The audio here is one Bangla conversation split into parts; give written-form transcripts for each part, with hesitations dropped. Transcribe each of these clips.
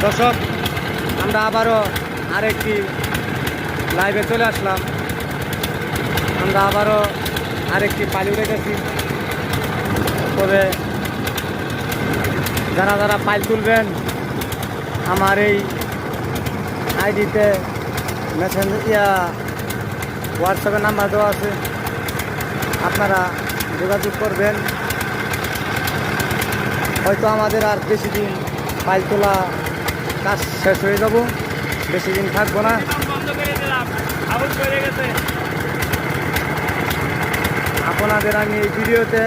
দর্শক, আমরা আবারও আরেকটি লাইভে চলে আসলাম। আমরা আবারও আরেকটি পাইল উঠে গেছি। তবে যারা যারা পাইল তুলবেন, আমার এই আইডিতে হোয়াটসঅ্যাপের নাম্বার দেওয়া আছে, আপনারা যোগাযোগ করবেন। হয়তো আমাদের আর বেশি দিন পাইল তোলা কাজ শেষ হয়ে যাব, বেশি দিন থাকবো না। আপনাদের আমি এই ভিডিওতে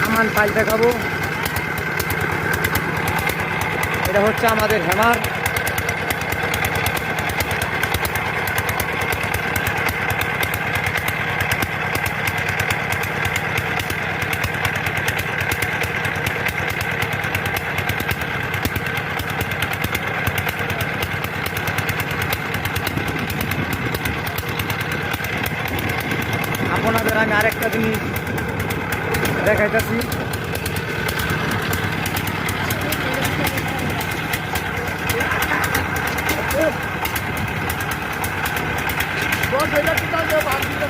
আমান পাইল দেখাবো। এটা হচ্ছে আমাদের হ্যামার। আপনাদের আমি আরেকটা জিনিস দেখাইতেছি। Bom, ele é que tá levando,